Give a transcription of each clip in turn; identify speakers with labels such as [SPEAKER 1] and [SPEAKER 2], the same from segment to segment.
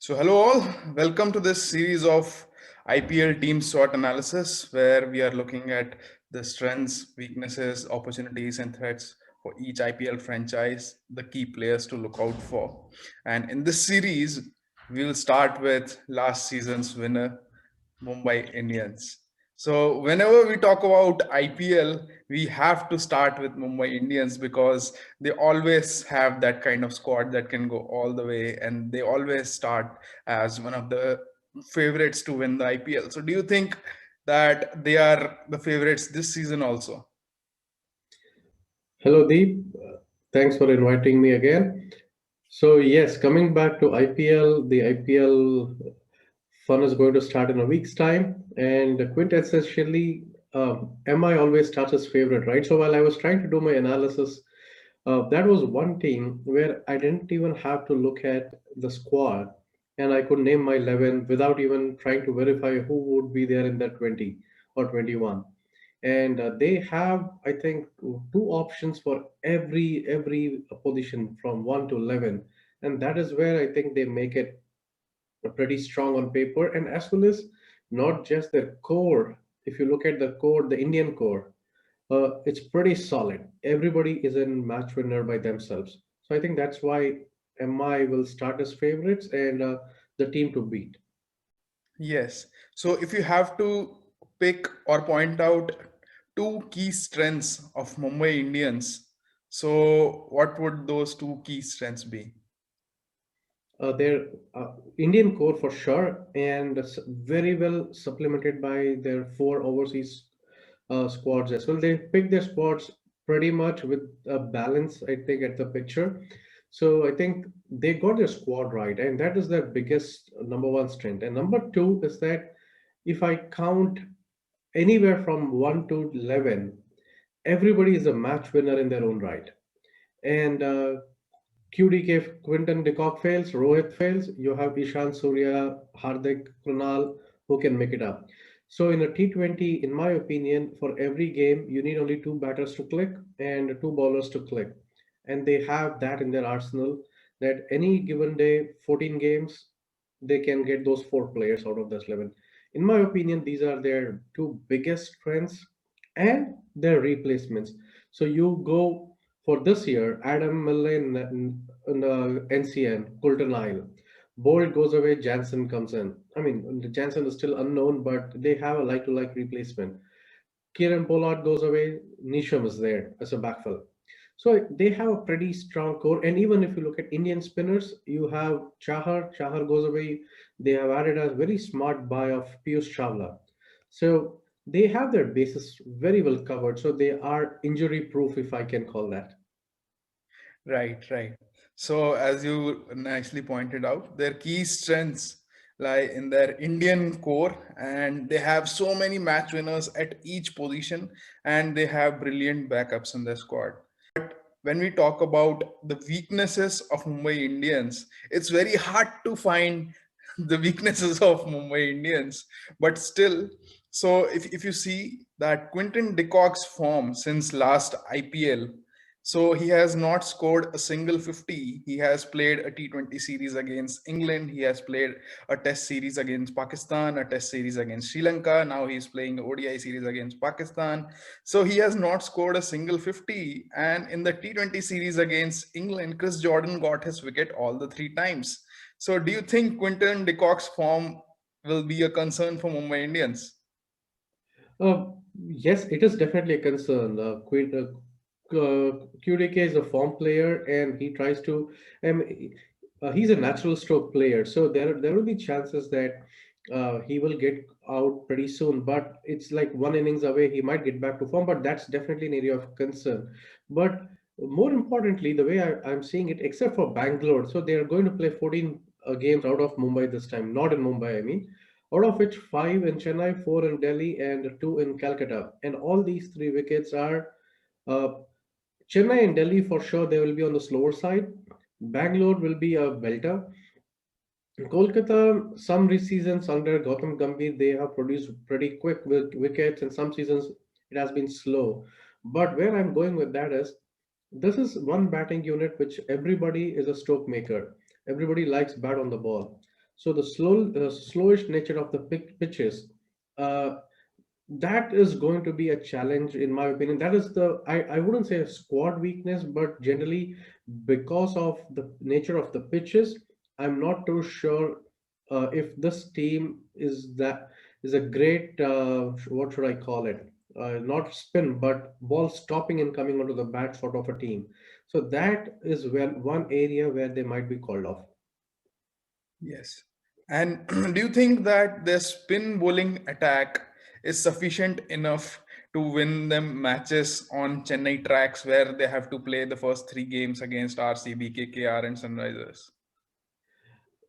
[SPEAKER 1] So, hello all, welcome to this series of IPL team SWOT analysis, where we are looking at the strengths, weaknesses, opportunities, and threats for each IPL franchise, the key players to look out for. And in this series, we will start with last season's winner, Mumbai Indians. So, whenever we talk about IPL, we have to start with Mumbai Indians because they always have that kind of squad that can go all the way, and they always start as one of the favorites to win the IPL. So, do you think that they are the favorites this season also?
[SPEAKER 2] Hello, Deep. Thanks for inviting me again. So, yes, coming back to IPL, the IPL fun is going to start in a week's time. And quintessentially, MI always starts as favorite, right? So, while I was trying to do my analysis, that was one team where I didn't even have to look at the squad and I could name my 11 without even trying to verify who would be there in that 20 or 21. And they have, I think, two options for every position from 1 to 11, and that is where I think they make it pretty strong on paper. And as well as not just their core, if you look at the core, the Indian core, it's pretty solid. Everybody is a match winner by themselves, so I think that's why MI will start as favorites and the team to beat.
[SPEAKER 1] Yes. So, if you have to pick or point out two key strengths of Mumbai Indians, so what would those two key strengths be?
[SPEAKER 2] Their Indian core for sure, and very well supplemented by their four overseas squads as well. They pick their squads pretty much with a balance, I think, at the picture. So I think they got their squad right, and that is their biggest number one strength. And number two is that if I count anywhere from 1 to 11, everybody is a match winner in their own right. And QDK, Quinton de Kock fails, Rohit fails, you have Ishan Surya, Hardik, Krunal who can make it up. So in a T20, in my opinion, for every game, you need only two batters to click and two bowlers to click. And they have that in their arsenal that any given day, 14 games, they can get those four players out of this 11. In my opinion, these are their two biggest strengths and their replacements. So you go for this year, Adam Millen in the NCN, Colton Isle. Bolt goes away, Jansen comes in. I mean, Jansen is still unknown, but they have a like-to-like replacement. Kieran Pollard goes away, Nisham is there as a backfill. So they have a pretty strong core. And even if you look at Indian spinners, you have Chahar goes away. They have added a very smart buy of Piyush Chawla. So they have their bases very well covered. So they are injury proof, if I can call that.
[SPEAKER 1] Right, right. So, as you nicely pointed out, their key strengths lie in their Indian core, and they have so many match winners at each position, and they have brilliant backups in their squad. When we talk about the weaknesses of Mumbai Indians, it's very hard to find the weaknesses of Mumbai Indians. But still, so if you see that Quinton de Kock's form since last IPL, so he has not scored a single 50. He has played a T20 series against England. He has played a test series against Pakistan, a test series against Sri Lanka. Now he's playing an ODI series against Pakistan. So he has not scored a single 50. And in the T20 series against England, Chris Jordan got his wicket all the three times. So do you think Quinton de Kock's form will be a concern for Mumbai Indians?
[SPEAKER 2] Uh, yes, it is definitely a concern. QDK is a form player, and he tries to. Um, he's a natural stroke player, so there will be chances that he will get out pretty soon. But it's like one innings away, he might get back to form. But that's definitely an area of concern. But more importantly, the way I'm seeing it, except for Bangalore, so they are going to play 14 games out of Mumbai this time, not in Mumbai, I mean, out of which five in Chennai, four in Delhi, and two in Calcutta. And all these three wickets are uh, Chennai and Delhi for sure. They will be on the slower side. Bangalore will be a belter. Kolkata, some seasons under Gautam Gambhir, they have produced pretty quick wickets, and some seasons it has been slow. But where I'm going with that is this is one batting unit which everybody is a stroke maker. Everybody likes bat on the ball. So the slowish nature of the pitches, uh, that is going to be a challenge in my opinion. That is I wouldn't say a squad weakness, but generally because of the nature of the pitches, I'm not too sure if this team is a great what should I call it, not spin but ball stopping and coming onto the bat sort of a team. So that is where one area where they might be called off.
[SPEAKER 1] Yes. And do you think that their spin bowling attack is sufficient enough to win them matches on Chennai tracks where they have to play the first three games against RCB, KKR, and Sunrisers?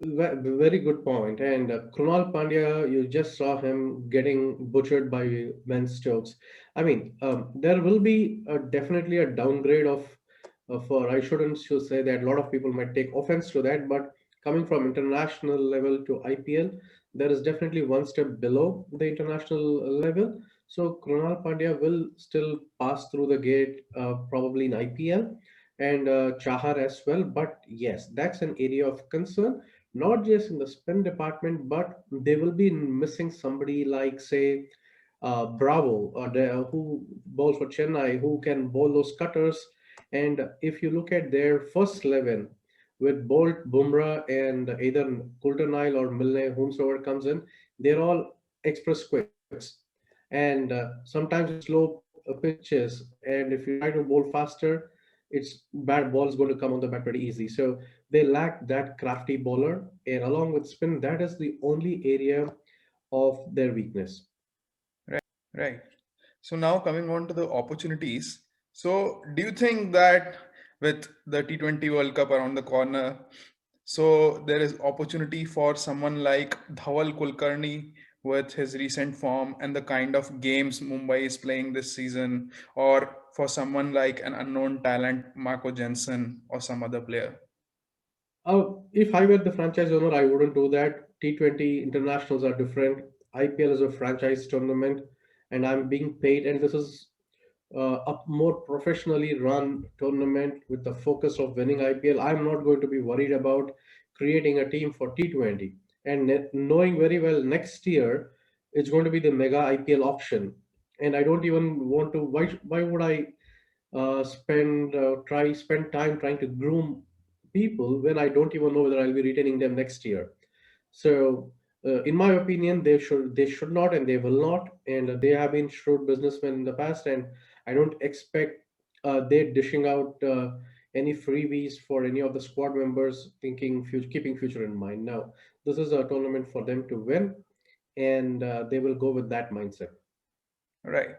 [SPEAKER 2] Very good point. And Krunal Pandya, you just saw him getting butchered by Ben Stokes. I mean, there will be definitely a downgrade for, I shouldn't should say that a lot of people might take offense to that, but coming from international level to IPL, there is definitely one step below the international level. So Krunal Pandya will still pass through the gate probably in IPL and Chahar as well. But yes, that's an area of concern, not just in the spin department, but they will be missing somebody like, say, Bravo, who bowls for Chennai, who can bowl those cutters. And if you look at their first 11, with Bolt, Bumrah, and either Coulter-Nile or Milne, whomsoever comes in, they're all express quicks. And sometimes it's slow pitches, and if you try to bowl faster, it's bad ball is going to come on the bat pretty easy. So they lack that crafty bowler, and along with spin, that is the only area of their weakness.
[SPEAKER 1] Right. So now coming on to the opportunities. So do you think that with the T20 World Cup around the corner, so there is opportunity for someone like Dhawal Kulkarni with his recent form and the kind of games Mumbai is playing this season, or for someone like an unknown talent, Marco Jensen or some other player?
[SPEAKER 2] If I were the franchise owner, I wouldn't do that. T20 internationals are different. IPL is a franchise tournament, and I'm being paid, and this is a more professionally run tournament with the focus of winning IPL. I'm not going to be worried about creating a team for T20. And knowing very well next year it's going to be the mega IPL auction, and I don't even want to. Why would I spend time trying to groom people when I don't even know whether I'll be retaining them next year? So, in my opinion, they should not and they will not, and they have been shrewd businessmen in the past, and I don't expect they're dishing out any freebies for any of the squad members, thinking keeping future in mind. Now, this is a tournament for them to win, and they will go with that mindset.
[SPEAKER 1] Right.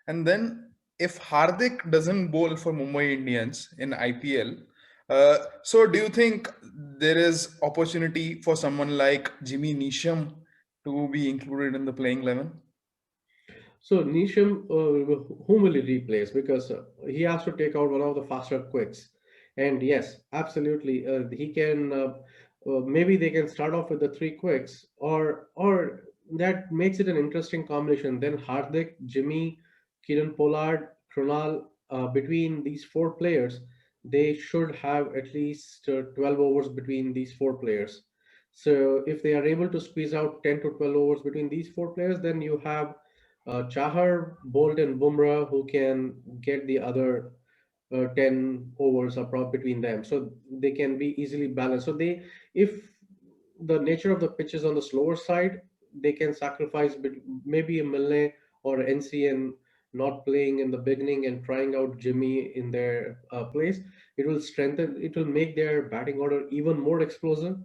[SPEAKER 1] And then if Hardik doesn't bowl for Mumbai Indians in IPL, so do you think there is opportunity for someone like Jimmy Neesham to be included in the playing 11?
[SPEAKER 2] So Nisham, whom will he replace? Because he has to take out one of the faster quicks. And yes, absolutely, he can. Maybe they can start off with the three quicks, or that makes it an interesting combination. Then Hardik, Jimmy, Kiran Pollard, Krunal. Between these four players, they should have at least 12 overs between these four players. So if they are able to squeeze out 10 to 12 overs between these four players, then you have Chahar, Bolt, and Bumrah who can get the other 10 overs between them. So they can be easily balanced. So if the nature of the pitch is on the slower side, they can sacrifice maybe a Milne or NCN not playing in the beginning and trying out Jimmy in their place. It will make their batting order even more explosive,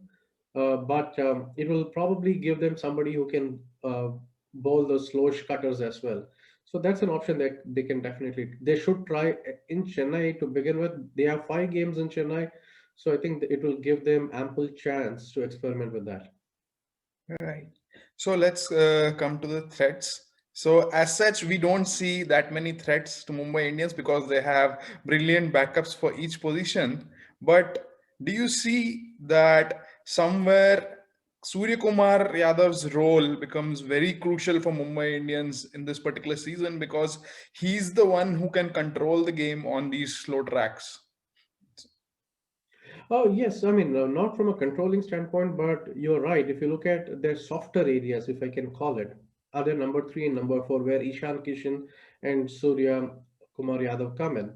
[SPEAKER 2] but it will probably give them somebody who can bowl the slow cutters as well. So that's an option that they should try in Chennai to begin with. They have 5 games in Chennai, so I think that it will give them ample chance to experiment with that.
[SPEAKER 1] Right. So let's come to the threats. So as such, we don't see that many threats to Mumbai Indians because they have brilliant backups for each position. But do you see that somewhere Surya Kumar Yadav's role becomes very crucial for Mumbai Indians in this particular season because he's the one who can control the game on these slow tracks?
[SPEAKER 2] Oh, yes. I mean, not from a controlling standpoint, but you're right. If you look at their softer areas, if I can call it, are there number three and number four, where Ishan Kishan and Surya Kumar Yadav come in.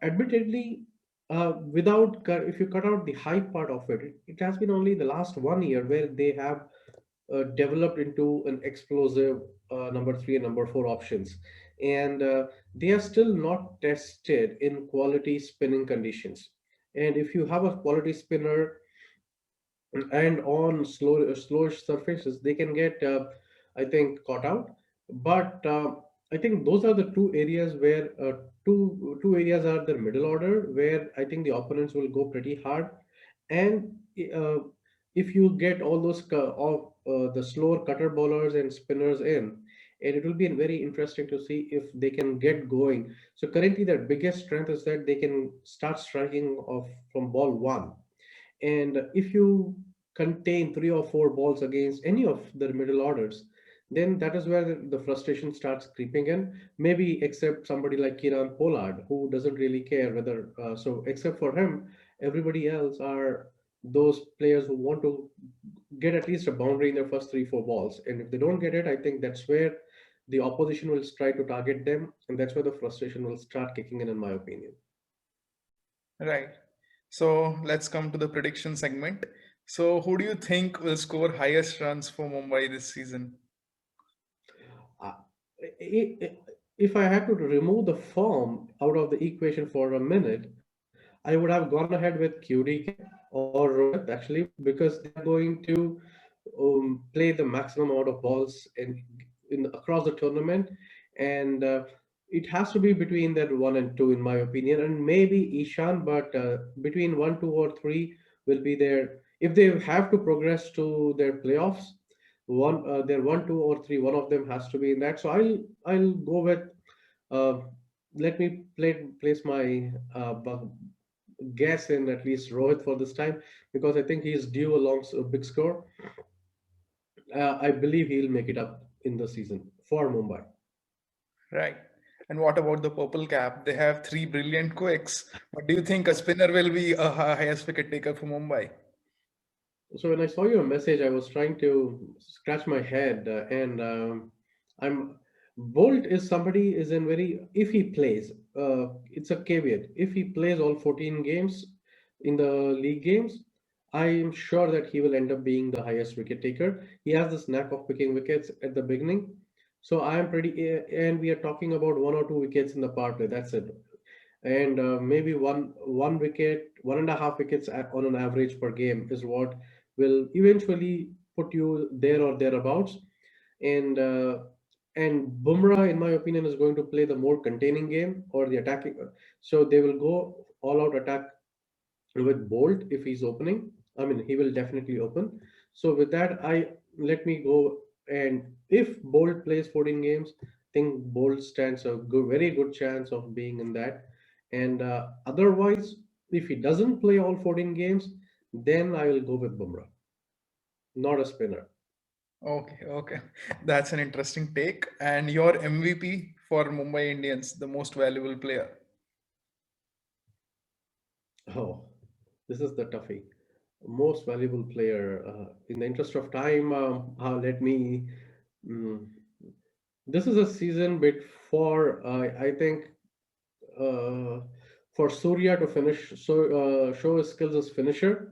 [SPEAKER 2] Admittedly, if you cut out the hype part of it, it has been only the last 1 year where they have developed into an explosive number three and number four options. And they are still not tested in quality spinning conditions. And if you have a quality spinner and on slow surfaces, they can get, I think, caught out. But I think those are the two areas where two areas are the middle order, where I think the opponents will go pretty hard. And uh, if you get all those the slower cutter bowlers and spinners in, and it will be very interesting to see if they can get going. So currently their biggest strength is that they can start striking off from ball one, and if you contain three or four balls against any of the middle orders, then that is where the frustration starts creeping in. Maybe except somebody like Kiran Pollard, who doesn't really care whether, so except for him, everybody else are those players who want to get at least a boundary in their first three, four balls. And if they don't get it, I think that's where the opposition will try to target them. And that's where the frustration will start kicking in my opinion.
[SPEAKER 1] Right. So let's come to the prediction segment. So who do you think will score highest runs for Mumbai this season?
[SPEAKER 2] Uh, i- i- if I had to remove the form out of the equation for a minute, I would have gone ahead with QDK or Rohit actually, because they are going to play the maximum amount of balls in across the tournament, and it has to be between that one and two, in my opinion, and maybe Ishan, but between one, two, or three will be there if they have to progress to their playoffs. Their one, two, or three, one of them has to be in that. So I'll go with. Uh, Let me place my guess in at least Rohit for this time, because I think he is due a a big score. I believe he'll make it up in the season for Mumbai.
[SPEAKER 1] Right. And what about the purple cap? They have three brilliant quicks. But do you think a spinner will be a highest wicket taker for Mumbai?
[SPEAKER 2] So when I saw your message, I was trying to scratch my head, and I'm Bolt is somebody is in very, if he plays, it's a caveat. If he plays all 14 games in the league games, I am sure that he will end up being the highest wicket taker. He has this knack of picking wickets at the beginning, so I am and we are talking about one or two wickets in the power play. That's it, and maybe one wicket, 1.5 wickets on an average per game is what will eventually put you there or thereabouts. And Bumrah, in my opinion, is going to play the more containing game or the attacking. So they will go all out attack with Bolt if he's opening. I mean, he will definitely open. So with that, I let me go. And if Bolt plays 14 games, I think Bolt stands a very good chance of being in that. And otherwise, if he doesn't play all 14 games, then I will go with Bumrah, not a spinner.
[SPEAKER 1] Okay, okay. That's an interesting take. And your MVP for Mumbai Indians, the most valuable player.
[SPEAKER 2] Oh, this is the toughie. Most valuable player. In the interest of time, let me. mm, this is a season bit for, I think, uh, for Surya to show his skills as finisher,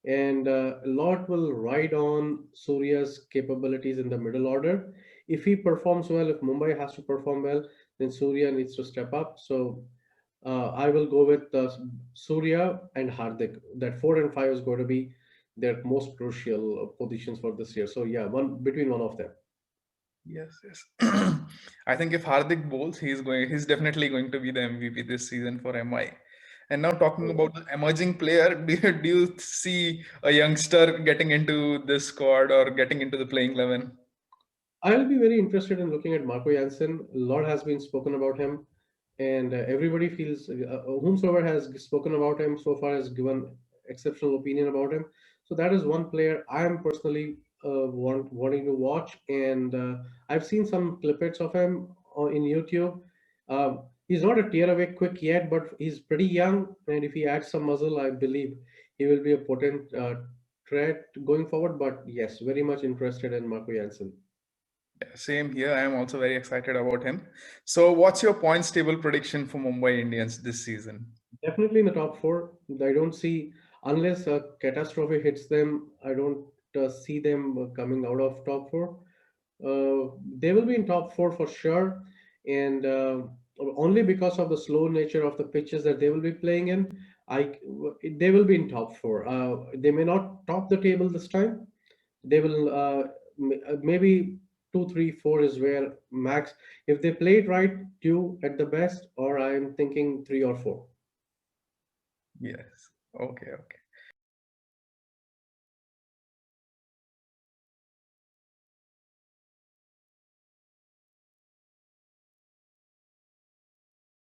[SPEAKER 2] and a lot will ride on Surya's capabilities in the middle order. If he performs well, if Mumbai has to perform well, then Surya needs to step up. So I will go with Surya and Hardik. That four and five is going to be their most crucial positions for this year. So yeah, one between one of them.
[SPEAKER 1] Yes, yes. I think if Hardik bowls, he's definitely going to be the MVP this season for MI. And now talking about the emerging player, do you see a youngster getting into this squad or getting into the playing 11?
[SPEAKER 2] I'll be very interested in looking at Marco Jansen. A lot has been spoken about him, and everybody feels, whomsoever has spoken about him so far has given exceptional opinion about him. So that is one player I am personally wanting to watch, and I've seen some clippets of him in YouTube. He's not a tear away quick yet, but he's pretty young, and if he adds some muzzle, I believe he will be a potent threat going forward. But yes, very much interested in Marco Jansen.
[SPEAKER 1] Yeah, same here. I am also very excited about him. So, what's your points table prediction for Mumbai Indians this season?
[SPEAKER 2] Definitely in the top four. I don't see, unless a catastrophe hits them, I don't see them coming out of top four. They will be in top four for sure, and only because of the slow nature of the pitches that they will be playing in, I they will be in top four. They may not top the table this time. They will maybe two, three, four is where max. If they play it right, two at the best, or I'm thinking three or four.
[SPEAKER 1] Yes. Okay. Okay.